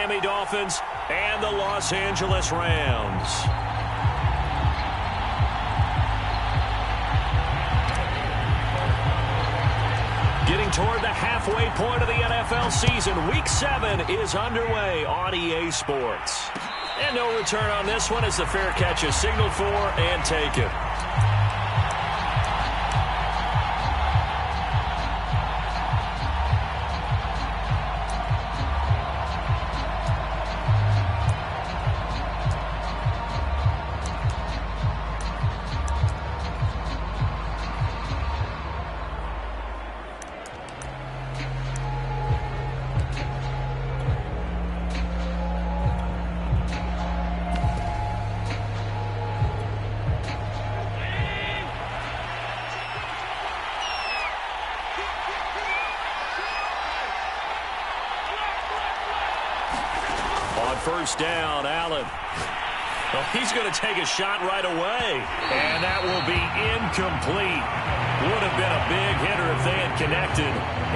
Miami Dolphins and the Los Angeles Rams. Getting toward the halfway point of the NFL season, Week 7 is underway on EA Sports. And no return on this one as the fair catch is signaled for and taken. First down, Allen. Well, he's going to take a shot right away. And that will be incomplete. Would have been a big hitter if they had connected.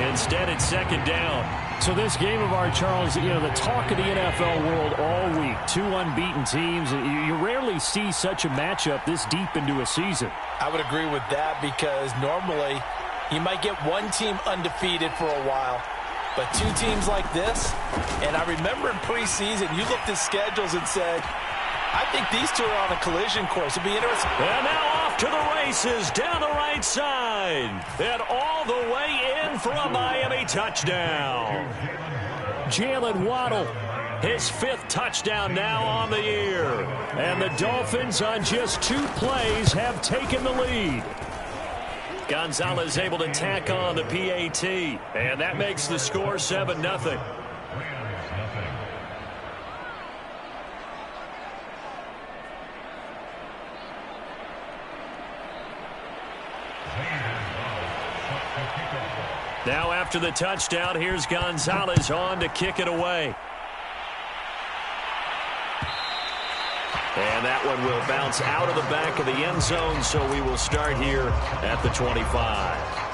Instead, it's second down. So this game of ours, Charles, you know, the talk of the NFL world all week. Two unbeaten teams. You rarely see such a matchup this deep into a season. I would agree with that because normally you might get one team undefeated for a while. But two teams like this, and I remember in preseason, you looked at schedules and said, I think these two are on a collision course. It'll be interesting. And now off to the races down the right side. And all the way in for a Miami touchdown. Jalen Waddle, his 5th touchdown now on the year. And the Dolphins on just 2 plays have taken the lead. Gonzalez able to tack on the PAT, and that makes the score 7-0. Now after the touchdown, here's Gonzalez on to kick it away. And that one will bounce out of the back of the end zone, so we will start here at the 25.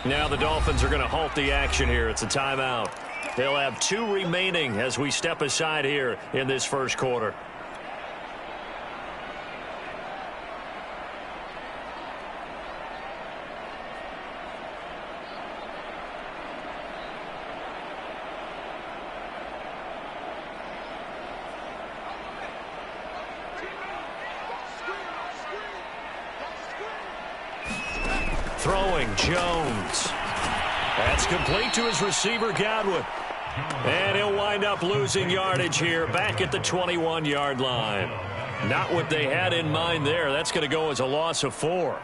Now the Dolphins are going to halt the action here. It's a timeout. They'll have 2 remaining as we step aside here in this first quarter. Throwing, Jones. That's complete to his receiver, Godwin. And he'll wind up losing yardage here back at the 21-yard line. Not what they had in mind there. That's going to go as a loss of 4.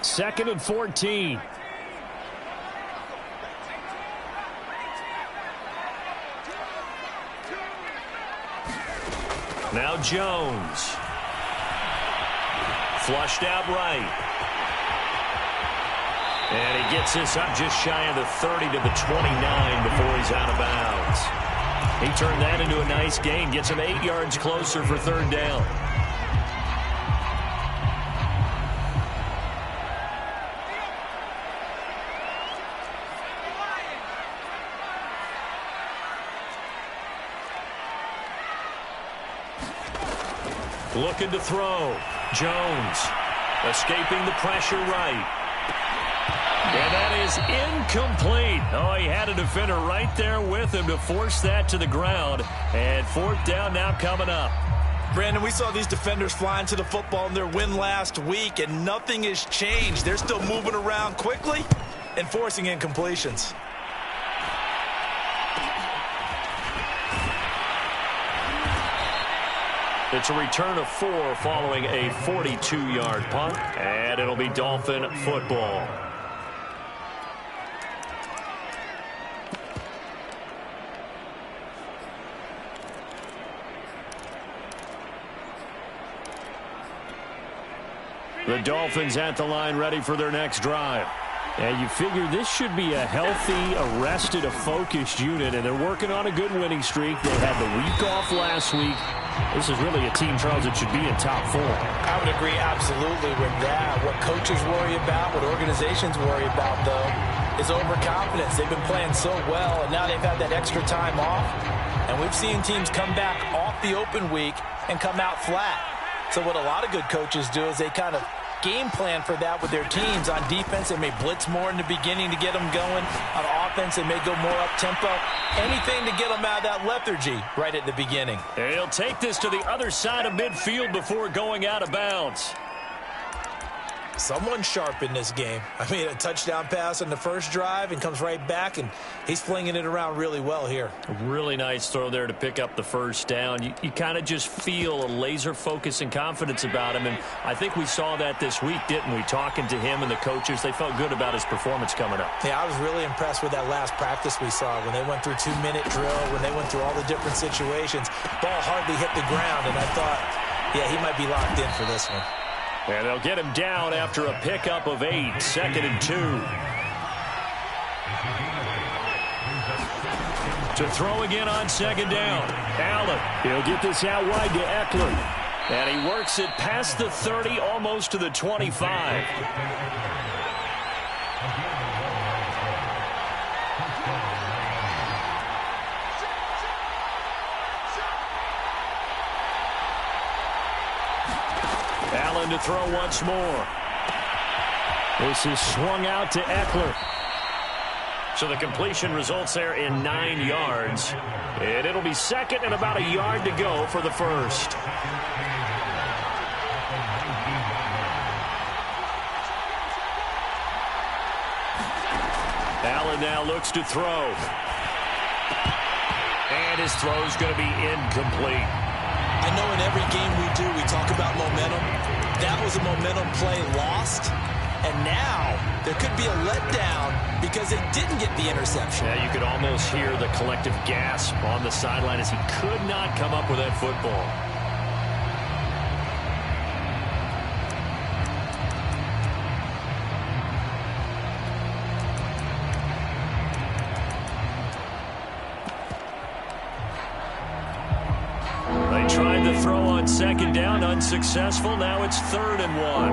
Second and 14. Now Jones. Flushed out right. And he gets this up just shy of the 30 to the 29 before he's out of bounds. He turned that into a nice gain. Gets him 8 yards closer for third down. Looking to throw. Jones escaping the pressure right. And that is incomplete. Oh, he had a defender right there with him to force that to the ground. And fourth down now coming up. Brandon, we saw these defenders flying to the football in their win last week, and nothing has changed. They're still moving around quickly and forcing incompletions. It's a return of 4 following a 42-yard punt, and it'll be Dolphin football. The Dolphins at the line ready for their next drive. And you figure this should be a healthy, arrested, a focused unit, and they're working on a good winning streak. They had the week off last week. This is really a team, Charles, that should be in top 4. I would agree absolutely with that. What coaches worry about, what organizations worry about, though, is overconfidence. They've been playing so well, and now they've had that extra time off. And we've seen teams come back off the open week and come out flat. So what a lot of good coaches do is they kind of game plan for that with their teams. On defense, they may blitz more in the beginning to get them going. On offense, they may go more up-tempo. Anything to get them out of that lethargy right at the beginning. And he'll take this to the other side of midfield before going out of bounds. Someone's sharp in this game. I mean, a touchdown pass on the first drive and comes right back, and he's flinging it around really well here. A really nice throw there to pick up the first down. You kind of just feel a laser focus and confidence about him, and I think we saw that this week, didn't we? Talking to him and the coaches, they felt good about his performance coming up. Yeah, I was really impressed with that last practice we saw when they went through 2-minute drill, when they went through all the different situations. Ball hardly hit the ground, and I thought, yeah, he might be locked in for this one. And they'll get him down after a pickup of 8, 2nd and 2. To throw again on 2nd down. Allen. He'll get this out wide to Eckler. And he works it past the 30, almost to the 25. Allen to throw once more. This is swung out to Eckler. So the completion results there in 9 yards. And it'll be 2nd and about a yard to go for the first. Allen now looks to throw. And his throw's going to be incomplete. I know in every game we do, we talk about momentum. That was a momentum play lost. And now there could be a letdown because they didn't get the interception. Yeah, you could almost hear the collective gasp on the sideline as he could not come up with that football. Tried to throw on 2nd down, unsuccessful. Now it's 3rd and 1.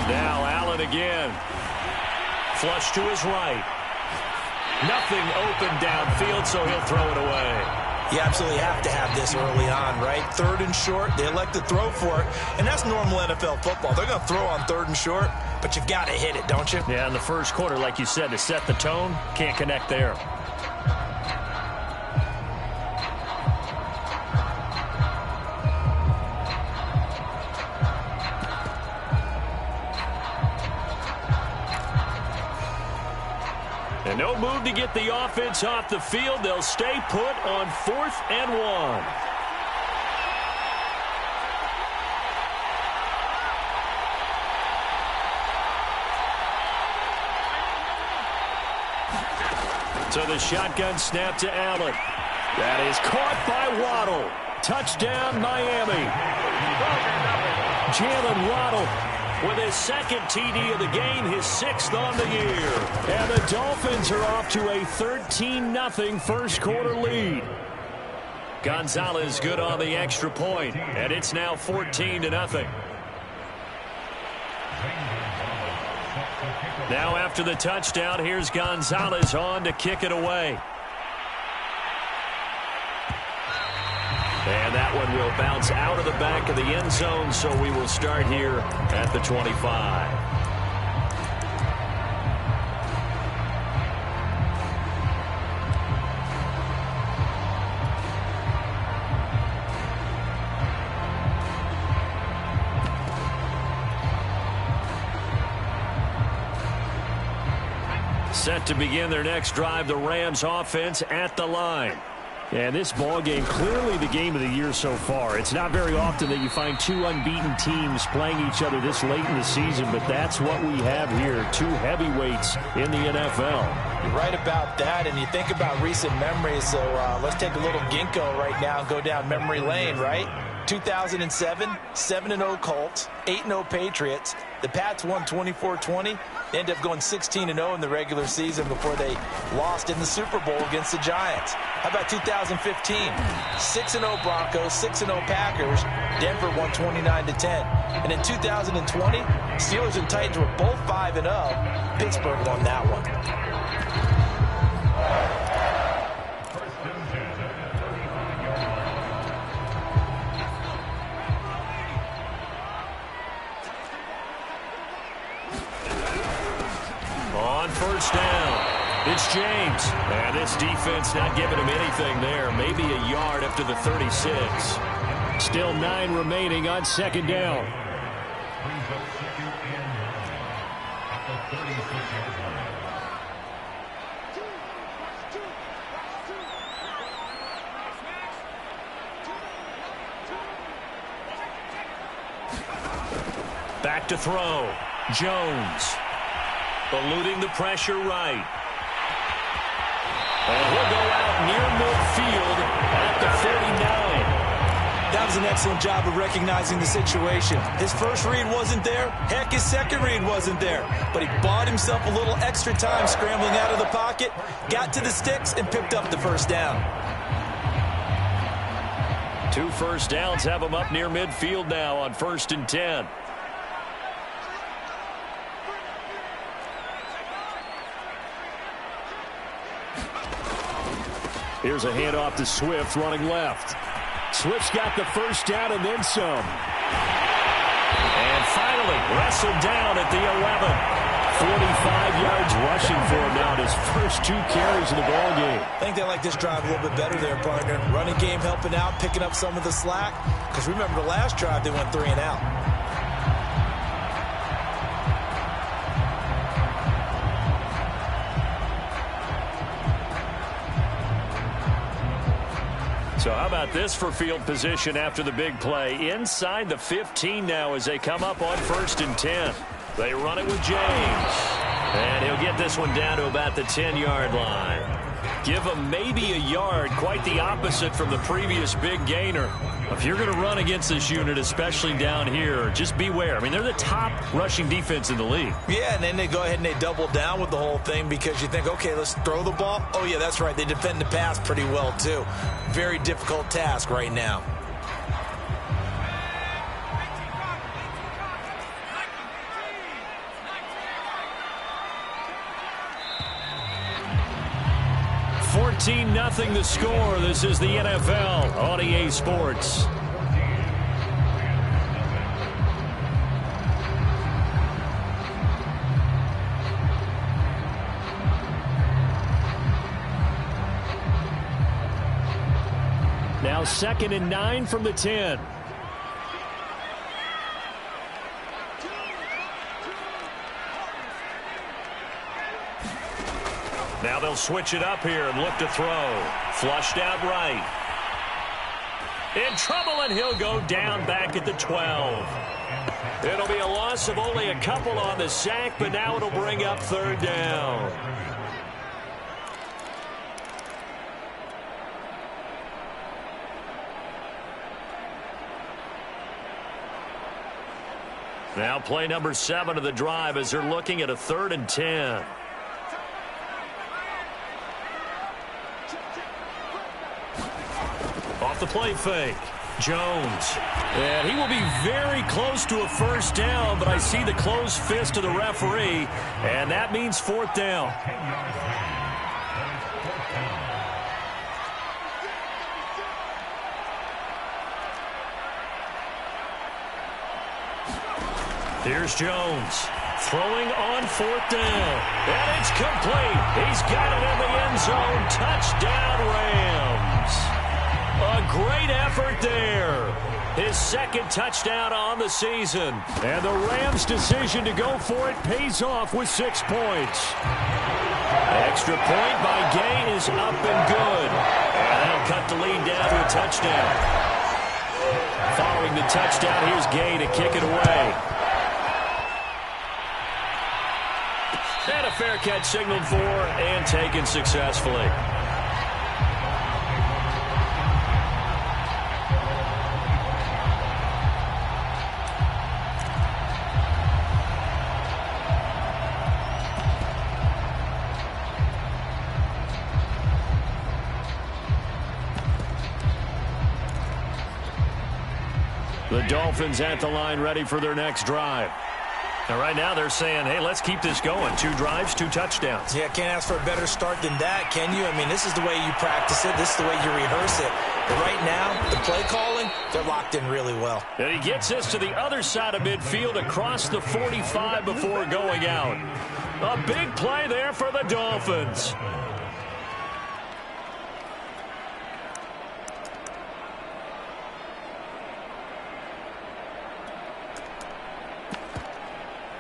Now Allen again. Flush to his right. Nothing open downfield, so he'll throw it away. You absolutely have to have this early on, right? 3rd and short, they elect to throw for it, and that's normal NFL football. They're going to throw on 3rd and short, but you've got to hit it, don't you? Yeah, in the first quarter, like you said, to set the tone, can't connect there. And no move to get the offense off the field. They'll stay put on 4th and 1. So the shotgun snap to Allen. That is caught by Waddle. Touchdown, Miami. Jalen Waddle with his 2nd TD of the game, his 6th on the year. And the Dolphins are off to a 13-0 first quarter lead. Gonzalez good on the extra point, and it's now 14-0. Now after the touchdown, here's Gonzalez on to kick it away. And that one will bounce out of the back of the end zone, so we will start here at the 25. Set to begin their next drive, the Rams offense at the line. And this ball game, clearly the game of the year so far. It's not very often that you find two unbeaten teams playing each other this late in the season, but that's what we have here, two heavyweights in the NFL. You're right about that, and you think about recent memories, so let's take a little ginkgo right now and go down memory lane, right? 2007, 7-0 Colts, 8-0 Patriots. The Pats won 24-20. They ended up going 16-0 in the regular season before they lost in the Super Bowl against the Giants. How about 2015? 6-0 Broncos, 6-0 Packers. Denver won 29-10. And in 2020, Steelers and Titans were both 5-0. Pittsburgh won that one. On first down, it's James. And this defense not giving him anything there. Maybe a yard up to the 36. Still 9 remaining on second down. Back to throw. Jones. Eluding the pressure right. And he'll go out near midfield at the 49. That was an excellent job of recognizing the situation. His first read wasn't there. Heck, his second read wasn't there. But he bought himself a little extra time scrambling out of the pocket, got to the sticks, and picked up the first down. 2 first downs have him up near midfield now on 1st and 10. Here's a handoff to Swift running left. Swift's got the first down and then some. And finally wrestled down at the 11. 45 yards rushing for him now in his first 2 carries in the ballgame. I think they like this drive a little bit better there, partner. Running game helping out, picking up some of the slack. Because remember the last drive, they went 3 and out. So how about this for field position after the big play? Inside the 15 now as they come up on 1st and 10. They run it with James. And he'll get this one down to about the 10-yard line. Give him maybe a yard, quite the opposite from the previous big gainer. If you're going to run against this unit, especially down here, just beware. I mean, they're the top rushing defense in the league. Yeah, and then they go ahead and they double down with the whole thing because you think, okay, let's throw the ball. Oh, yeah, that's right. They defend the pass pretty well, too. Very difficult task right now. Nothing the score. This is the NFL on EA Sports. Now 2nd and 9 from the 10. Now they'll switch it up here and look to throw. Flushed out right. In trouble, and he'll go down back at the 12. It'll be a loss of only a couple on the sack, but now it'll bring up 3rd down. Now play number 7 of the drive as they're looking at a 3rd and 10. Off the play fake. Jones. And he will be very close to a first down, but I see the closed fist of the referee, and that means 4th down. Here's Jones. Throwing on 4th down. And it's complete. He's got it in the end zone. Touchdown, Rams. A great effort there. His 2nd touchdown on the season. And the Rams' decision to go for it pays off with 6 points. Extra point by Gay is up and good. And that'll cut the lead down to a touchdown. Following the touchdown, here's Gay to kick it away. And a fair catch signaled for and taken successfully. The Dolphins at the line ready for their next drive. And right now they're saying, hey, let's keep this going. 2 drives, 2 touchdowns. Yeah, can't ask for a better start than that, can you? I mean, this is the way you practice it. This is the way you rehearse it. But right now, the play calling, they're locked in really well. And he gets this to the other side of midfield across the 45 before going out. A big play there for the Dolphins.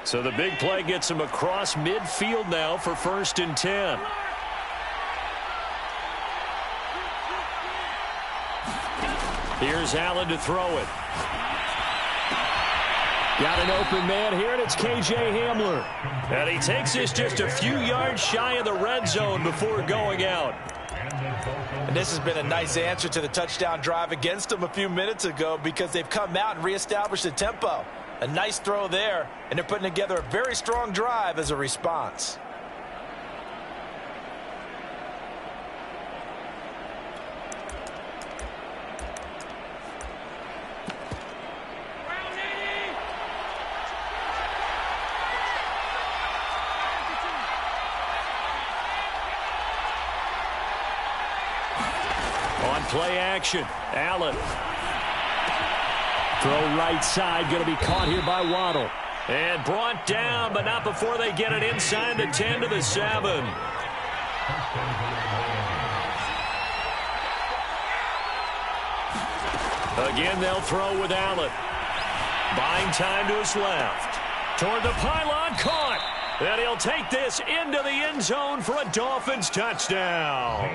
So the big play gets him across midfield now for 1st and 10. Here's Allen to throw it. Got an open man here, and it's K.J. Hamler. And he takes this just a few yards shy of the red zone before going out. And this has been a nice answer to the touchdown drive against them a few minutes ago because they've come out and reestablished the tempo. A nice throw there, and they're putting together a very strong drive as a response. On play action, Allen. Throw right side, going to be caught here by Waddle. And brought down, but not before they get it inside the 10 to the 7. Again, they'll throw with Allen. Buying time to his left. Toward the pylon, caught. And he'll take this into the end zone for a Dolphins touchdown.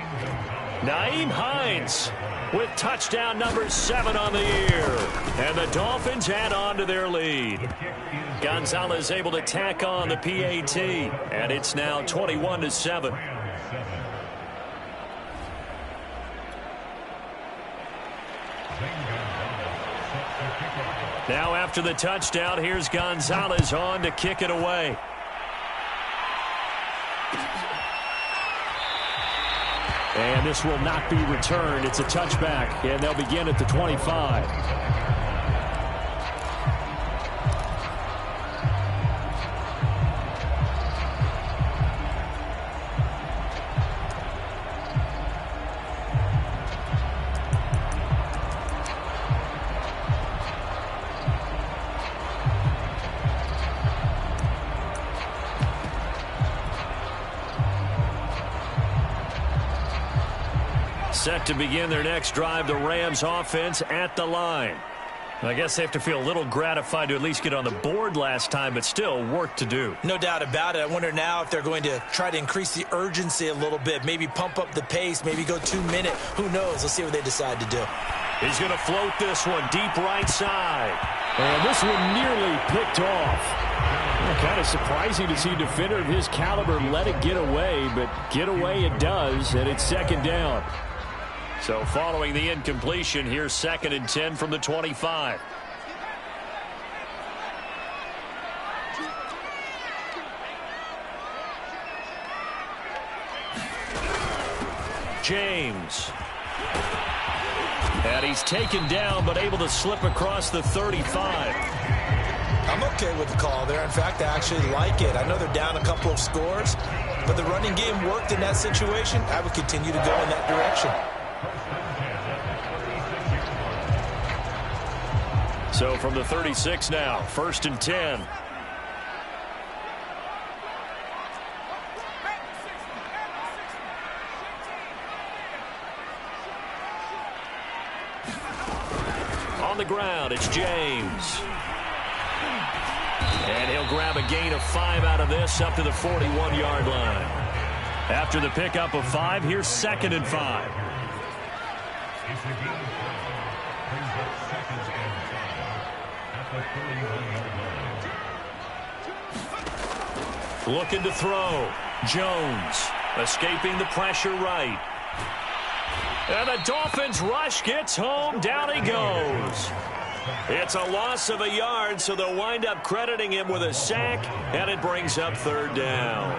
Nyheim Hines with touchdown number 7 on the year. And the Dolphins add on to their lead. Gonzalez able to tack on the PAT. And it's now 21-7. Now after the touchdown, here's Gonzalez on to kick it away. And this will not be returned. It's a touchback, and they'll begin at the 25. Set to begin their next drive, the Rams offense at the line. I guess they have to feel a little gratified to at least get on the board last time, but still work to do. No doubt about it. I wonder now if they're going to try to increase the urgency a little bit, maybe pump up the pace, maybe go 2-minute. Who knows? Let's see what they decide to do. He's going to float this one deep right side. And this one nearly picked off. Kind of surprising to see a defender of his caliber let it get away, but get away it does, and it's second down. So following the incompletion, here's 2nd and 10 from the 25. James. And he's taken down, but able to slip across the 35. I'm okay with the call there. In fact, I actually like it. I know they're down a couple of scores, but the running game worked in that situation. I would continue to go in that direction. So from the 36 now, 1st and 10. On the ground, it's James. And he'll grab a gain of 5 out of this up to the 41-yard line. After the pickup of 5, here's 2nd and 5. Looking to throw. Jones escaping the pressure right. And the Dolphins rush gets home. Down he goes. It's a loss of a yard, so they'll wind up crediting him with a sack, and it brings up 3rd down.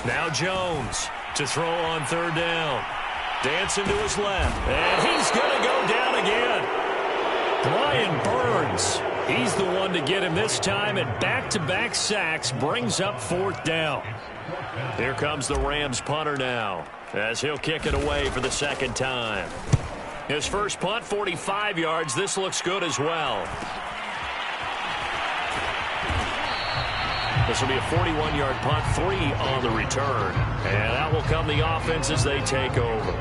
Now Jones to throw on 3rd down. Dancing to his left, and he's going to go down again. Brian Burns, he's the one to get him this time, and back-to-back sacks brings up 4th down. Here comes the Rams punter now, as he'll kick it away for the 2nd time. His first punt, 45 yards. This looks good as well. This will be a 41-yard punt, 3 on the return. And out will come the offense as they take over.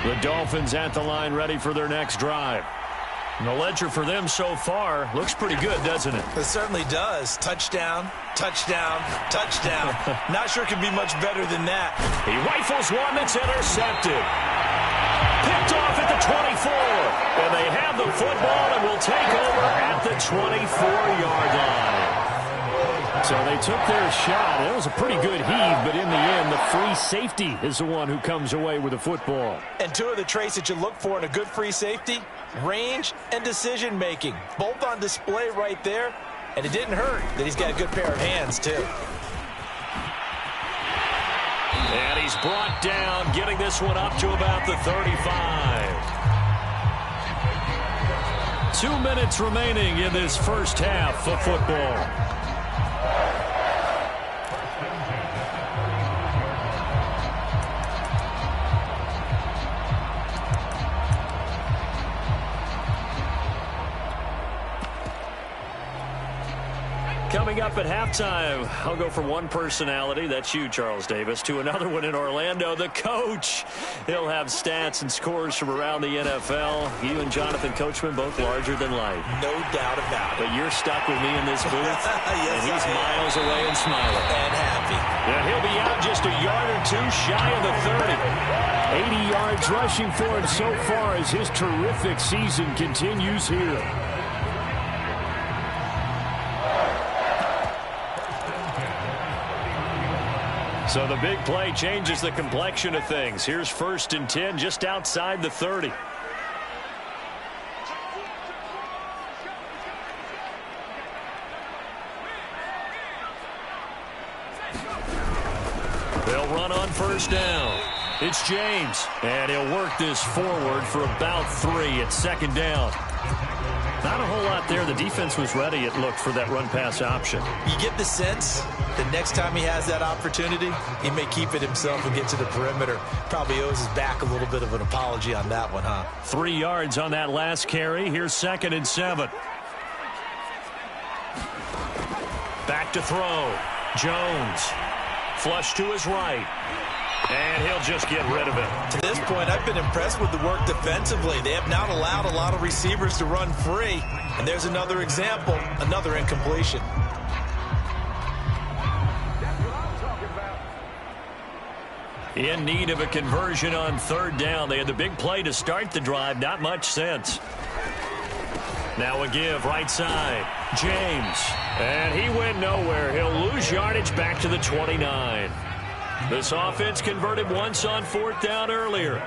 The Dolphins at the line, ready for their next drive. And the ledger for them so far looks pretty good, doesn't it? It certainly does. Touchdown, touchdown, touchdown. Not sure it could be much better than that. He rifles one that's intercepted. Picked off at the 24. And they have the football and will take over at the 24-yard line. So they took their shot. It was a pretty good heave, but in the end, the free safety is the one who comes away with the football. And 2 of the traits that you look for in a good free safety, range and decision-making. Both on display right there, and it didn't hurt that he's got a good pair of hands, too. And he's brought down, getting this one up to about the 35. 2 minutes remaining in this first half of football. Coming up at halftime, I'll go from one personality, that's you, Charles Davis, to another one in Orlando, the coach. He'll have stats and scores from around the NFL. You and Jonathan Coachman, both larger than life. No doubt about it. But you're stuck with me in this booth, yes, and he's miles away and smiling. And happy. And he'll be out just a yard or 2 shy of the 30. 80 yards rushing for him so far as his terrific season continues here. So the big play changes the complexion of things. Here's 1st and 10 just outside the 30. They'll run on 1st down. It's James, and he'll work this forward for about 3 at 2nd down. Not a whole lot there. The defense was ready, it looked, for that run-pass option. You get the sense that next time he has that opportunity, he may keep it himself and get to the perimeter. Probably owes his back a little bit of an apology on that one, huh? 3 yards on that last carry. Here's 2nd and 7. Back to throw. Jones. Flush to his right. And he'll just get rid of it. To this point, I've been impressed with the work defensively. They have not allowed a lot of receivers to run free. And there's another example, another incompletion. In need of a conversion on 3rd down. They had the big play to start the drive. Not much sense. Now a give right side. James. And he went nowhere. He'll lose yardage back to the 29. This offense converted once on 4th down earlier.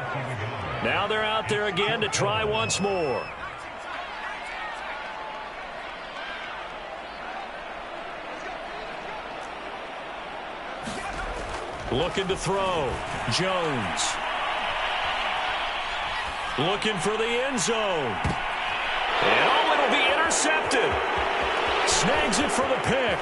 Now they're out there again to try once more. Looking to throw. Jones. Looking for the end zone. And it'll be intercepted. Snags it for the pick.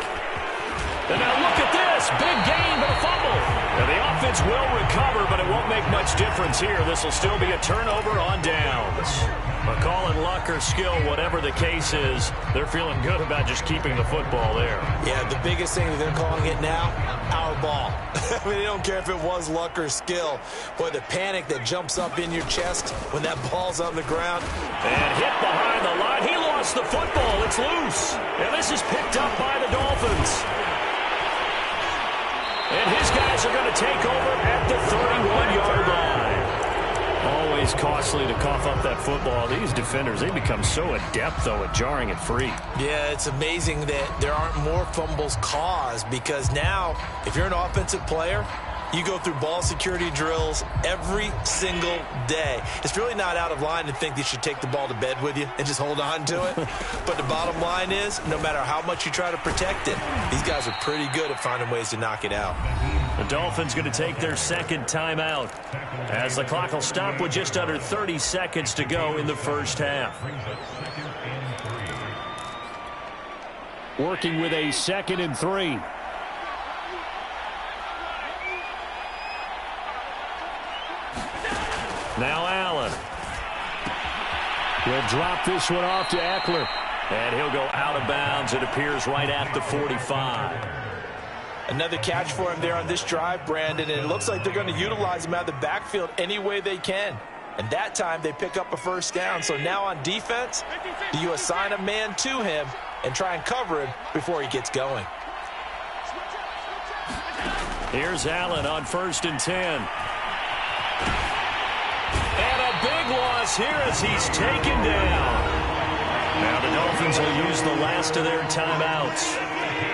And now look at this. Big gain, but a fumble. And the offense Dolphins will recover, but it won't make much difference here. This will still be a turnover on downs. But call it luck or skill, whatever the case is, they're feeling good about just keeping the football there. Yeah, the biggest thing that they're calling it now, our ball. I mean, they don't care if it was luck or skill. Boy, the panic that jumps up in your chest when that ball's on the ground. And hit behind the line. He lost the football. It's loose. And this is picked up by the Dolphins. And his guys are going to take over at the 31-yard line. Always costly to cough up that football. These defenders, they become so adept, though, at jarring it free. Yeah, it's amazing that there aren't more fumbles caused, because now, if you're an offensive player, you go through ball security drills every single day. It's really not out of line to think that you should take the ball to bed with you and just hold on to it. But the bottom line is, no matter how much you try to protect it, these guys are pretty good at finding ways to knock it out. The Dolphins going to take their second timeout as the clock will stop with just under 30 seconds to go in the first half. Working with a 2nd and 3. Now Allen. He'll drop this one off to Eckler. And he'll go out of bounds, it appears, right at the 45. Another catch for him there on this drive, Brandon, and it looks like they're going to utilize him out of the backfield any way they can. And that time they pick up a first down. So now on defense, do you assign a man to him and try and cover him before he gets going? Here's Allen on 1st and 10. And a big loss here as he's taken down. Now the Dolphins will use the last of their timeouts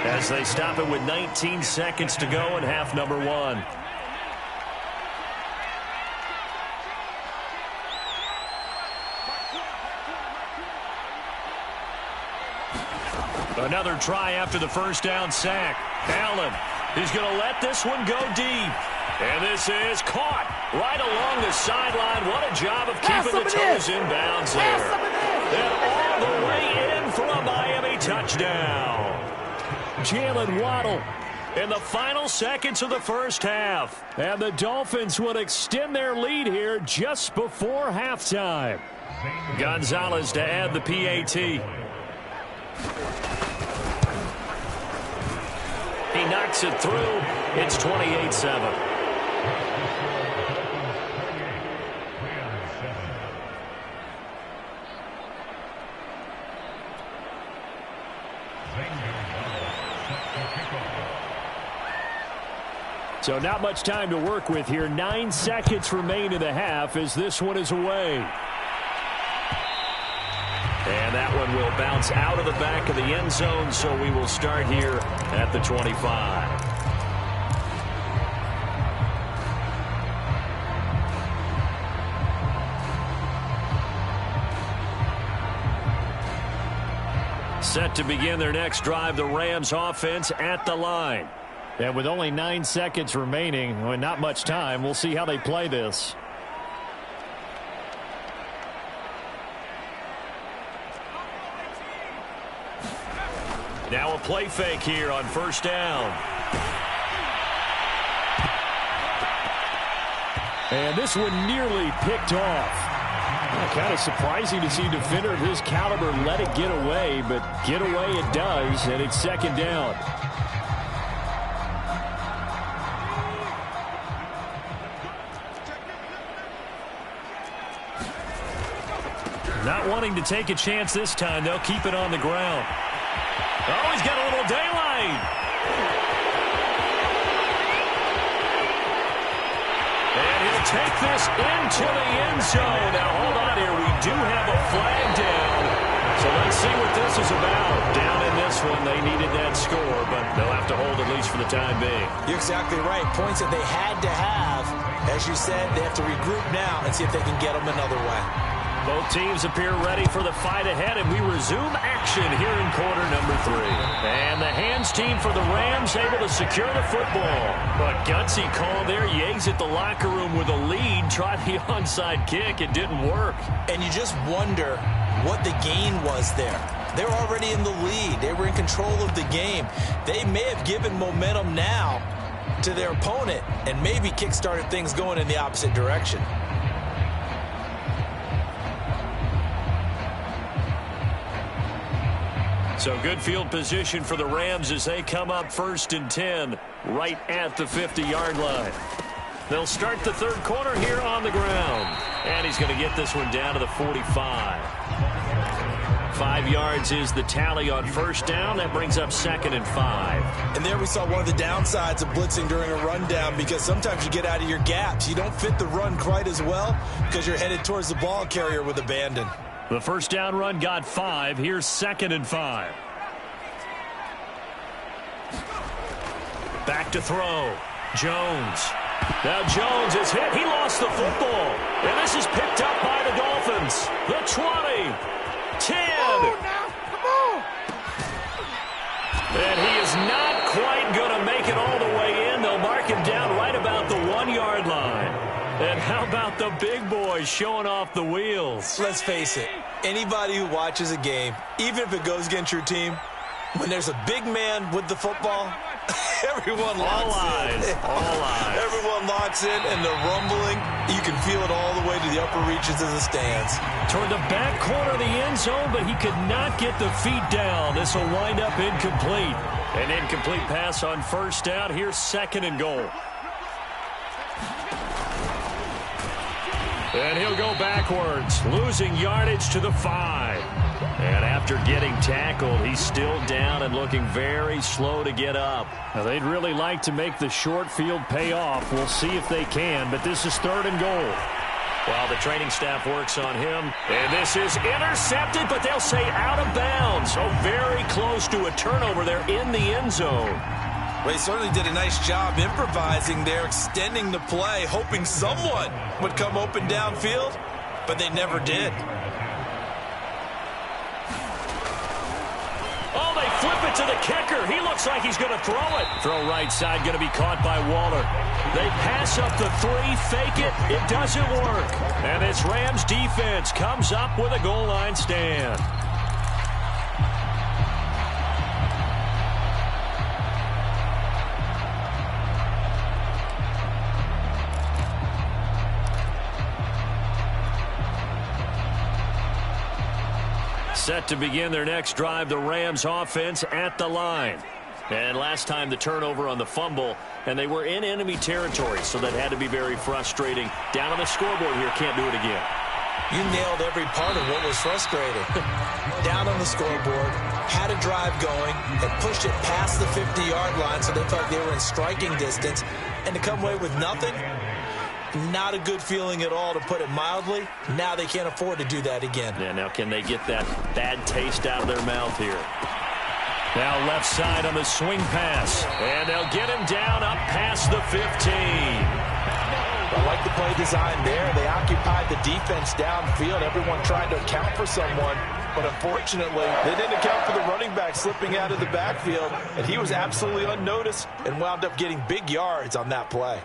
as they stop it with 19 seconds to go in half number 1. Another try after the first down sack. Allen is going to let this one go deep. And this is caught right along the sideline. What a job of keeping the toes in bounds there. And all the way in for a Miami touchdown. Jalen Waddle in the final seconds of the first half. And the Dolphins will extend their lead here just before halftime. Gonzalez to add the PAT. He knocks it through. It's 28-7. So not much time to work with here. 9 seconds remain in the half as this one is away. And that one will bounce out of the back of the end zone, so we will start here at the 25. Set to begin their next drive, the Rams offense at the line. And with only 9 seconds remaining, and not much time, we'll see how they play this. Now a play fake here on first down. And this one nearly picked off. Kind of surprising to see a defender of his caliber let it get away, but get away it does, and it's second down. Not wanting to take a chance this time. They'll keep it on the ground. Oh, he's got a little daylight. And he'll take this into the end zone. Now, hold on here. We do have a flag down. So let's see what this is about. Down in this one, they needed that score, but they'll have to hold at least for the time being. You're exactly right. Points that they had to have. As you said, they have to regroup now and see if they can get them another way. Both teams appear ready for the fight ahead, and we resume action here in quarter number 3. And the hands team for the Rams able to secure the football. But gutsy call there. Yates at the locker room with a lead. Tried the onside kick. It didn't work. And you just wonder what the gain was there. They were already in the lead. They were in control of the game. They may have given momentum now, to their opponent and maybe kick-started things going in the opposite direction. So good field position for the Rams as they come up 1st and 10 right at the 50-yard line. They'll start the third quarter here on the ground. And he's going to get this one down to the 45. 5 yards is the tally on first down. That brings up 2nd and 5. And there we saw one of the downsides of blitzing during a rundown, because sometimes you get out of your gaps. You don't fit the run quite as well because you're headed towards the ball carrier with abandon. The first down run got 5. Here's 2nd and 5. Back to throw. Jones. Now Jones is hit. He lost the football. And this is picked up by the Dolphins. The 20. 10. Come on. And he is not quite going to make it all the way in. They'll mark him down right about the 1-yard line. And how about the big boy showing off the wheels? Let's face it, anybody who watches a game, even if it goes against your team, when there's a big man with the football, everyone locks in. All eyes. Everyone locks in, and the rumbling, you can feel it all the way to the upper reaches of the stands. Toward the back corner of the end zone, but he could not get the feet down. This will wind up incomplete. An incomplete pass on first down. Here's 2nd and goal. And he'll go backwards, losing yardage to the 5. And after getting tackled, he's still down and looking very slow to get up. Now, they'd really like to make the short field pay off. We'll see if they can, but this is 3rd and goal. While the training staff works on him. And this is intercepted, but they'll say out of bounds. So very close to a turnover there in the end zone. Well, he certainly did a nice job improvising there, extending the play, hoping someone would come open downfield, but they never did. Oh, they flip it to the kicker. He looks like he's going to throw it. Throw right side, going to be caught by Waller. They pass up the 3, fake it. It doesn't work. And this Rams defense comes up with a goal line stand. Set to begin their next drive, the Rams offense at the line. And last time the turnover on the fumble, and they were in enemy territory, so that had to be very frustrating. Down on the scoreboard here, can't do it again. You nailed every part of what was frustrating. Down on the scoreboard, had a drive going, had pushed it past the 50-yard line, so they felt they were in striking distance, and to come away with nothing, not a good feeling at all, to put it mildly. Now they can't afford to do that again. Yeah, now can they get that bad taste out of their mouth here? Now left side on the swing pass. And they'll get him down up past the 15. I like the play design there. They occupied the defense downfield. Everyone trying to account for someone. But unfortunately, they didn't account for the running back slipping out of the backfield. And he was absolutely unnoticed and wound up getting big yards on that play.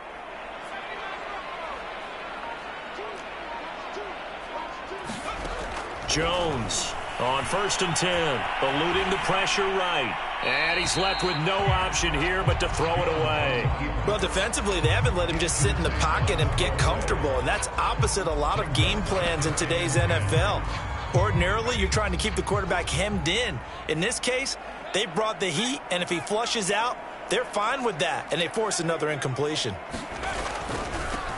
Jones on 1st and 10, eluding the pressure right. And he's left with no option here but to throw it away. Well, defensively, they haven't let him just sit in the pocket and get comfortable, and that's opposite a lot of game plans in today's NFL. Ordinarily, you're trying to keep the quarterback hemmed in. In this case, they brought the heat, and if he flushes out, they're fine with that, and they force another incompletion.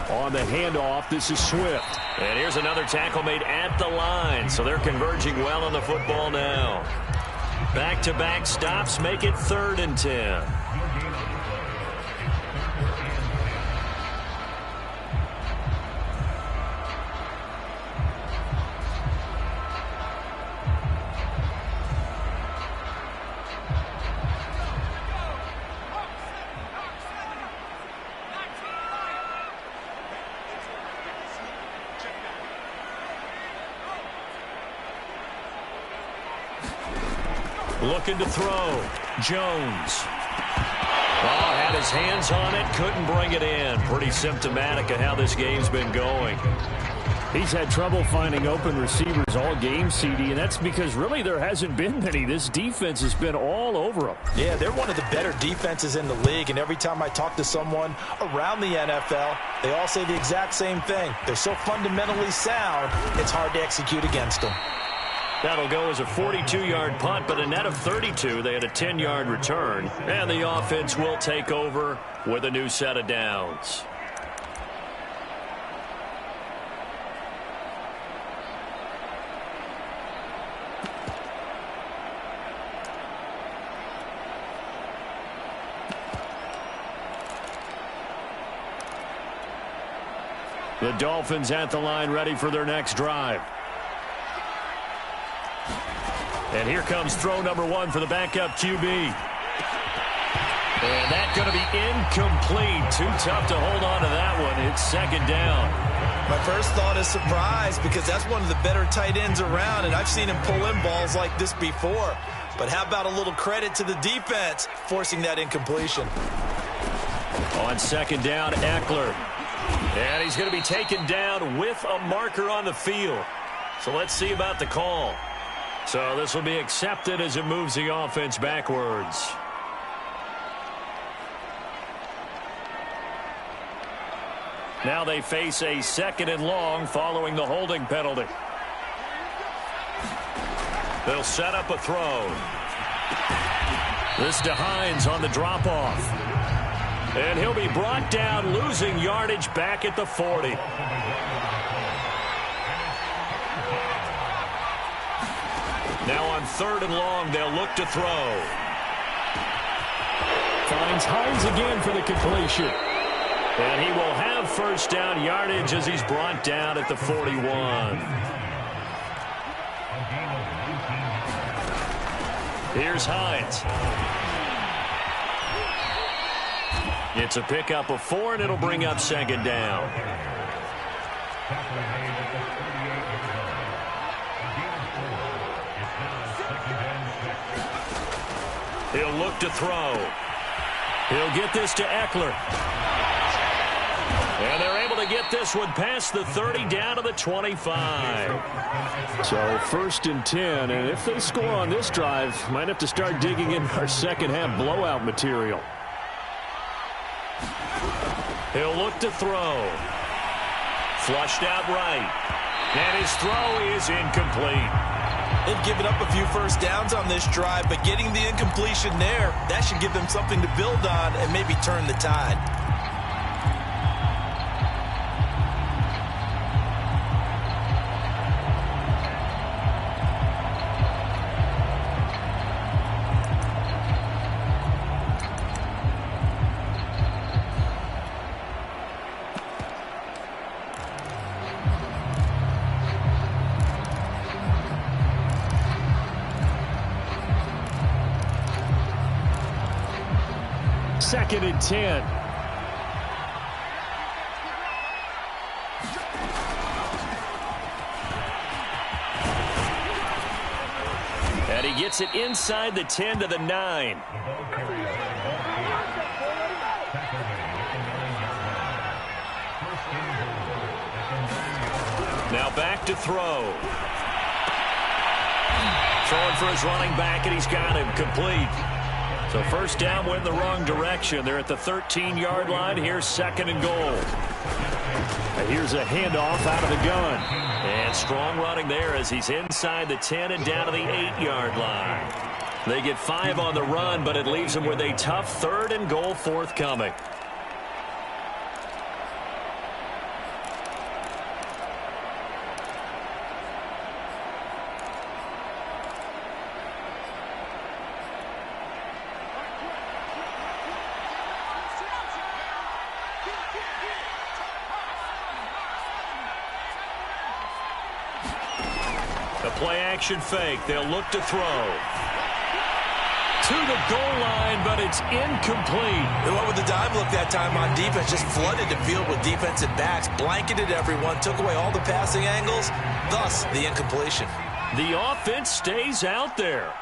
On the handoff, this is Swift. And here's another tackle made at the line, so they're converging well on the football now. Back-to-back stops make it 3rd and 10. Looking to throw. Jones. Oh, had his hands on it, couldn't bring it in. Pretty symptomatic of how this game's been going. He's had trouble finding open receivers all game, CD, and that's because really there hasn't been many. This defense has been all over him. Yeah, they're one of the better defenses in the league, and every time I talk to someone around the NFL, they all say the exact same thing. They're so fundamentally sound, it's hard to execute against them. That'll go as a 42-yard punt, but a net of 32. They had a 10-yard return, and the offense will take over with a new set of downs. The Dolphins at the line ready for their next drive. And here comes throw number 1 for the backup QB. And that's going to be incomplete. Too tough to hold on to that one. It's second down. My first thought is surprise because that's one of the better tight ends around, and I've seen him pull in balls like this before. But how about a little credit to the defense forcing that incompletion? On second down, Eckler. And he's going to be taken down with a marker on the field. So let's see about the call. So this will be accepted as it moves the offense backwards. Now they face a second and long following the holding penalty. They'll set up a throw. This to Hines on the drop-off. And he'll be brought down, losing yardage back at the 40. Now on third and long, they'll look to throw. Finds Hines again for the completion. And he will have first down yardage as he's brought down at the 41. Here's Hines. It's a pickup of 4, and it'll bring up second down. He'll look to throw. He'll get this to Eckler. And they're able to get this one past the 30 down to the 25. So first and 10, and if they score on this drive, might have to start digging in our second half blowout material. He'll look to throw. Flushed out right. And his throw is incomplete. They've given up a few first downs on this drive, but getting the incompletion there, that should give them something to build on and maybe turn the tide. Second and 10. And he gets it inside the 10 to the 9. Now back to throw. Throwing for his running back, and he's got him complete. So first down went in the wrong direction. They're at the 13-yard line. Here's second and goal. And here's a handoff out of the gun. And strong running there as he's inside the 10 and down to the 8-yard line. They get 5 on the run, but it leaves them with a tough third and goal forthcoming. Play-action fake. They'll look to throw. To the goal line, but it's incomplete. They went with the dime look that time on defense. Just flooded the field with defensive backs. Blanketed everyone. Took away all the passing angles. Thus, the incompletion. The offense stays out there.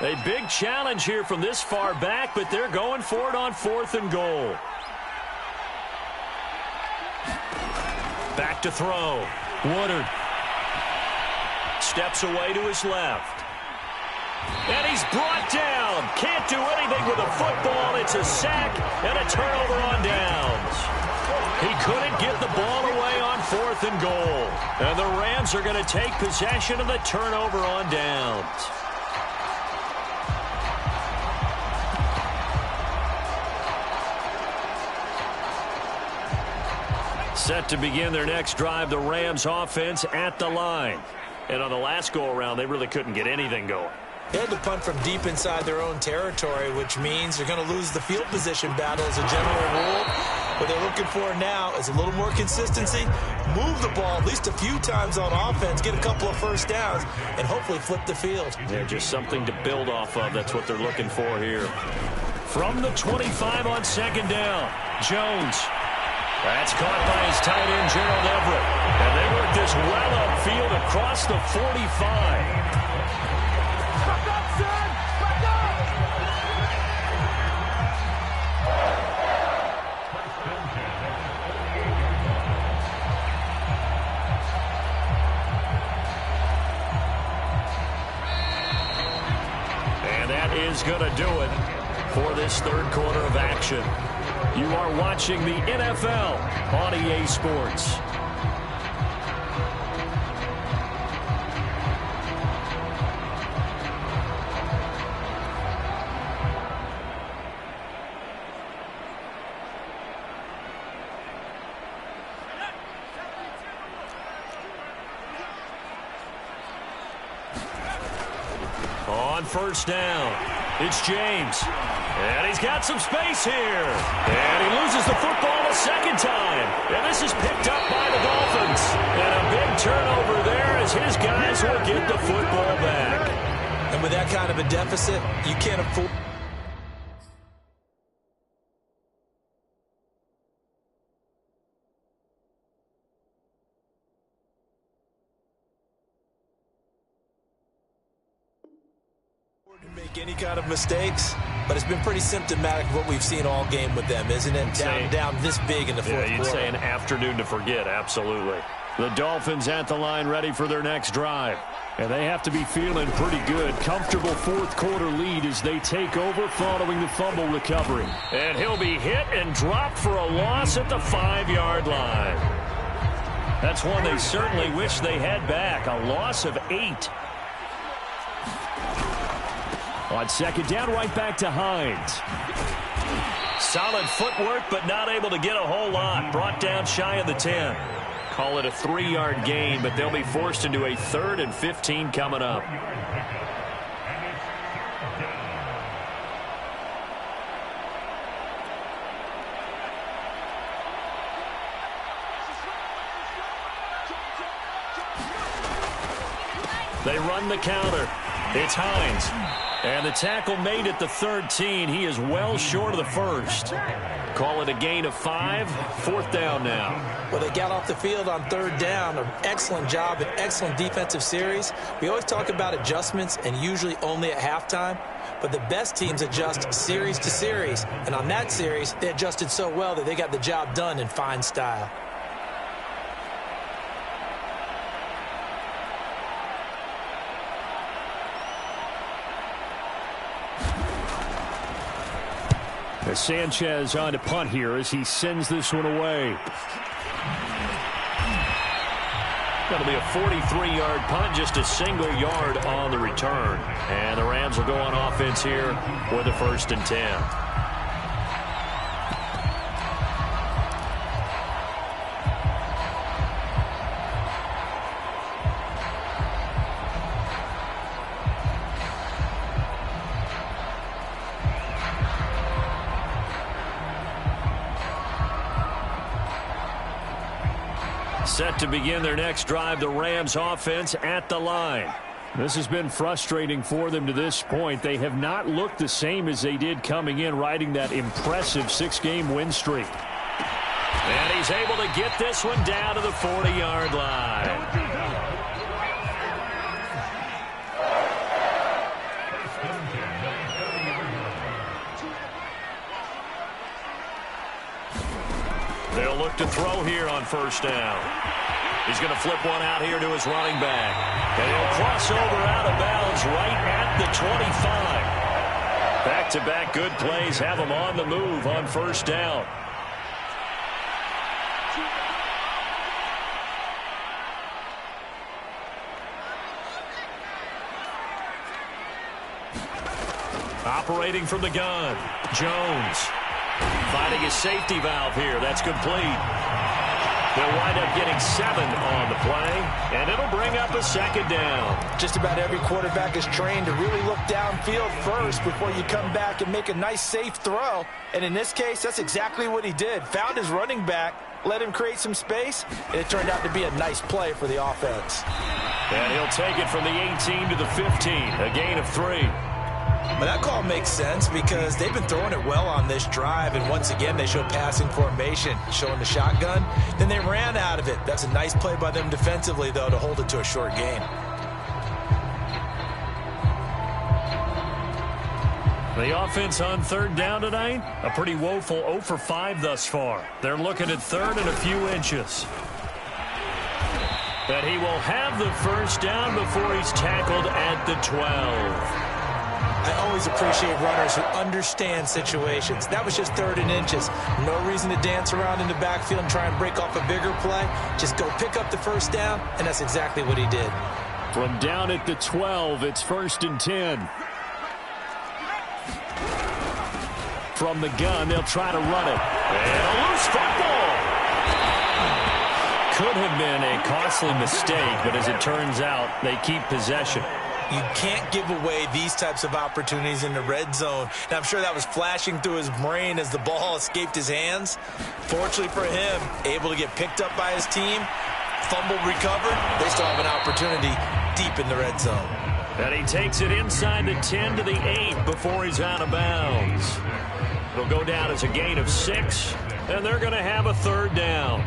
A big challenge here from this far back, but they're going for it on fourth and goal. Back to throw. Woodard steps away to his left. And he's brought down. Can't do anything with a football. It's a sack and a turnover on downs. He couldn't get the ball away on 4th and goal. And the Rams are going to take possession of the turnover on downs. Set to begin their next drive, the Rams offense at the line. And on the last go-around, they really couldn't get anything going. They had to punt from deep inside their own territory, which means they're going to lose the field position battle as a general rule. What they're looking for now is a little more consistency, move the ball at least a few times on offense, get a couple of first downs, and hopefully flip the field. Yeah, just something to build off of. That's what they're looking for here. From the 25 on 2nd down, Jones. That's caught by his tight end, Gerald Everett. And they work this well upfield across the 45. And that is going to do it for this 3rd quarter of action. You are watching the NFL on EA Sports. On 1st down, it's James. And he's got some space here. And he loses the football a 2nd time. And this is picked up by the Dolphins. And a big turnover there as his guys will get the football back. And with that kind of a deficit, you can't afford... make any kind of mistakes, but it's been pretty symptomatic of what we've seen all game with them, isn't it? Down this big in the 4th quarter. Yeah, you'd say an afternoon to forget, absolutely. The Dolphins at the line ready for their next drive. And they have to be feeling pretty good. Comfortable 4th quarter lead as they take over following the fumble recovery. And he'll be hit and dropped for a loss at the 5-yard line. That's one they certainly wish they had back. A loss of 8. On 2nd down, right back to Hines. Solid footwork, but not able to get a whole lot. Brought down shy of the 10. Call it a 3-yard gain, but they'll be forced into a 3rd and 15 coming up. They run the counter. It's Hines. And the tackle made at the 13. He is well short of the 1st. Call it a gain of 5. 4th down now. Well, they got off the field on 3rd down. An excellent job, an excellent defensive series. We always talk about adjustments and usually only at halftime. But the best teams adjust series to series. And on that series, they adjusted so well that they got the job done in fine style. Sanchez on to punt here as he sends this one away. That'll be a 43-yard punt, just a single yard on the return. And the Rams will go on offense here with a 1st and 10. Set to begin their next drive, the Rams offense at the line. This has been frustrating for them to this point. They have not looked the same as they did coming in, riding that impressive 6-game win streak. And he's able to get this one down to the 40-yard line. They'll look to throw here on first down. He's going to flip one out here to his running back. And he'll cross over out of bounds right at the 25. Back-to-back good plays have him on the move on first down. Operating from the gun, Jones. Finding his safety valve here. That's complete. They'll wind up getting 7 on the play, and it'll bring up a second down. Just about every quarterback is trained to really look downfield first before you come back and make a nice, safe throw. And in this case, that's exactly what he did. Found his running back, let him create some space, and it turned out to be a nice play for the offense. And he'll take it from the 18 to the 15, a gain of 3. But that call makes sense because they've been throwing it well on this drive, and once again they show passing formation, showing the shotgun. Then they ran out of it. That's a nice play by them defensively, though, to hold it to a short gain. The offense on third down tonight, a pretty woeful 0 for 5 thus far. They're looking at third and a few inches. But he will have the first down before he's tackled at the 12. I always appreciate runners who understand situations. That was just 3rd and inches. No reason to dance around in the backfield and try and break off a bigger play. Just go pick up the first down, and that's exactly what he did. From down at the 12, it's 1st and 10. From the gun, they'll try to run it. And a loose football. Could have been a costly mistake, but as it turns out, they keep possession. You can't give away these types of opportunities in the red zone. And I'm sure that was flashing through his brain as the ball escaped his hands. Fortunately for him, able to get picked up by his team, fumble recovered. They still have an opportunity deep in the red zone. And he takes it inside the 10 to the 8 before he's out of bounds. It'll go down as a gain of 6, and they're going to have a 3rd down.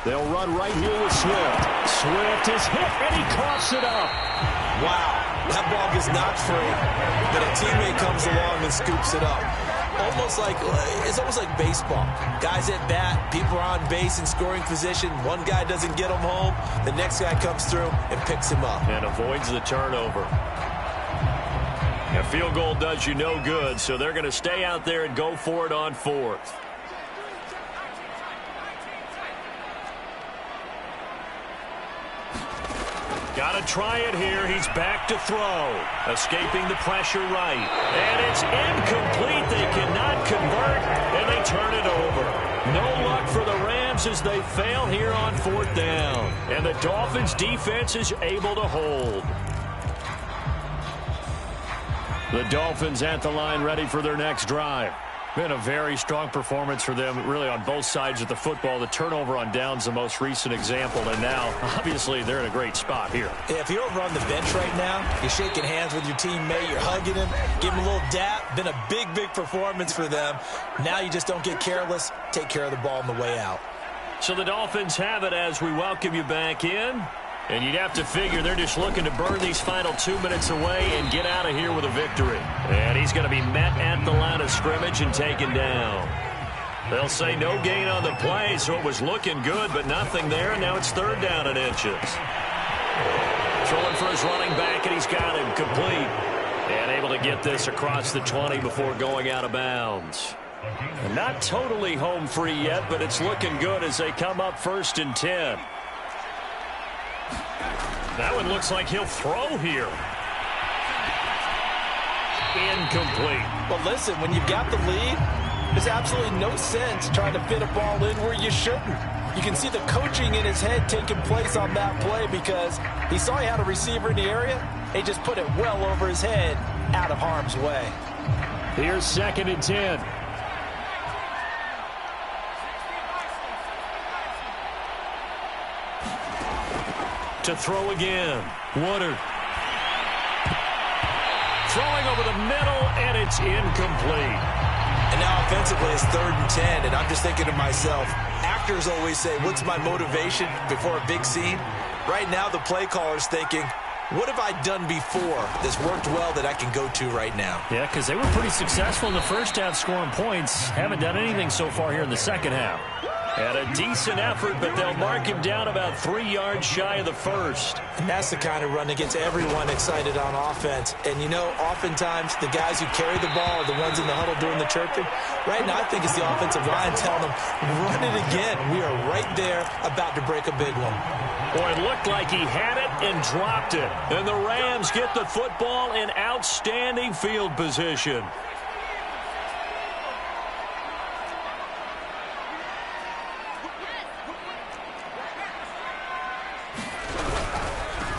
They'll run right here with Swift. Swift is hit, and he coughs it up. Wow, that ball gets knocked free, but a teammate comes along and scoops it up. It's almost like baseball. Guys at bat, people are on base in scoring position. One guy doesn't get him home. The next guy comes through and picks him up. And avoids the turnover. A field goal does you no good, so they're going to stay out there and go for it on 4th. Got to try it here. He's back to throw. Escaping the pressure right. And it's incomplete. They cannot convert, and they turn it over. No luck for the Rams as they fail here on 4th down. And the Dolphins defense is able to hold. The Dolphins at the line ready for their next drive. Been a very strong performance for them, really, on both sides of the football. The turnover on down's the most recent example, and now, obviously, they're in a great spot here. Yeah, if you're over on the bench right now, you're shaking hands with your teammate, you're hugging him, give him a little dap. Been a big, big performance for them. Now you just don't get careless. Take care of the ball on the way out. So the Dolphins have it as we welcome you back in. And you'd have to figure they're just looking to burn these final 2 minutes away and get out of here with a victory. And he's going to be met at the line of scrimmage and taken down. They'll say no gain on the play, so it was looking good, but nothing there, and now it's 3rd down and inches. Throwing for his running back, and he's got him complete. And able to get this across the 20 before going out of bounds. And not totally home free yet, but it's looking good as they come up 1st and 10. That one looks like he'll throw here. Incomplete. Well, listen, when you've got the lead, there's absolutely no sense trying to fit a ball in where you shouldn't. You can see the coaching in his head taking place on that play because he saw he had a receiver in the area. He just put it well over his head, out of harm's way. Here's 2nd and 10. To throw again. Woodard. Throwing over the middle, and it's incomplete. And now offensively it's 3rd and 10, and I'm just thinking to myself, actors always say, what's my motivation before a big scene? Right now the play caller's thinking, what have I done before that's worked well that I can go to right now? Yeah, because they were pretty successful in the first half scoring points. Haven't done anything so far here in the second half. And a decent effort, but they'll mark him down about 3 yards shy of the first. And that's the kind of run that gets everyone excited on offense. And, you know, oftentimes the guys who carry the ball are the ones in the huddle doing the chirping. Right now I think it's the offensive line telling them, run it again. We are right there about to break a big one. Boy, it looked like he had it and dropped it. And the Rams get the football in outstanding field position.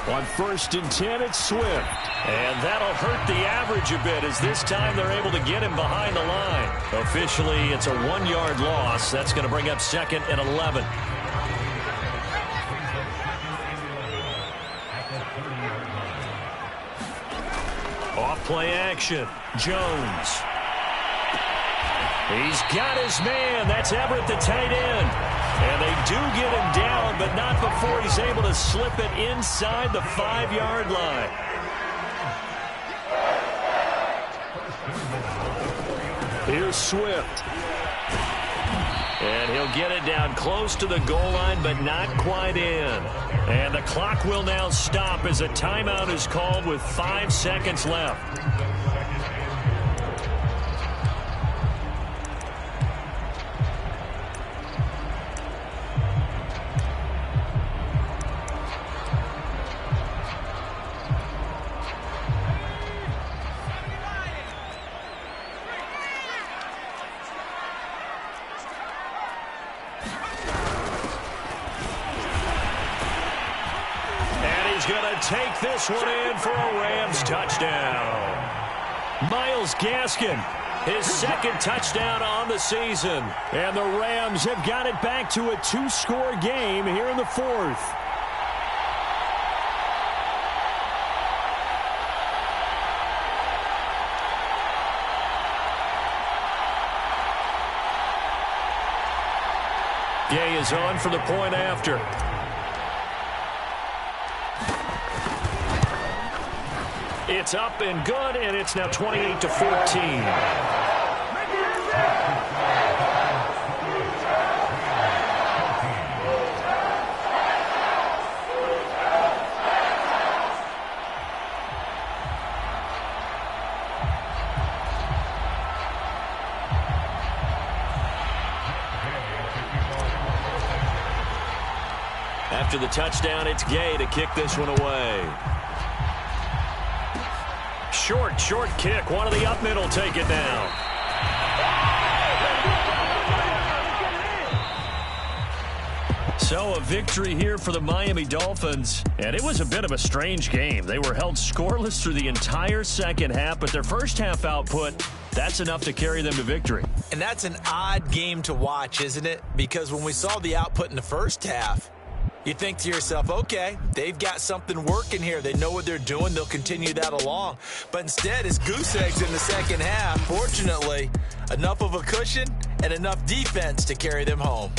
On 1st and 10, it's Swift. And that'll hurt the average a bit as this time they're able to get him behind the line. Officially, it's a 1-yard loss. That's going to bring up 2nd and 11. Off play action. Jones. He's got his man. That's Everett, the tight end. And they do get him down, but not before he's able to slip it inside the 5-yard line. Here's Swift. And he'll get it down close to the goal line, but not quite in. And the clock will now stop as a timeout is called with 5 seconds left. Take this one in for a Rams touchdown. Myles Gaskin, his 2nd touchdown on the season. And the Rams have got it back to a 2-score game here in the 4th. Gay is on for the point after. It's up and good, and it's now 28-14. After the touchdown, it's Gay to kick this one away. Short kick. One of the up middle take it down. So a victory here for the Miami Dolphins. And it was a bit of a strange game. They were held scoreless through the entire second half, but their first half output, that's enough to carry them to victory. And that's an odd game to watch, isn't it? Because when we saw the output in the first half, you think to yourself, okay, they've got something working here. They know what they're doing. They'll continue that along. But instead, it's goose eggs in the second half. Fortunately, enough of a cushion and enough defense to carry them home.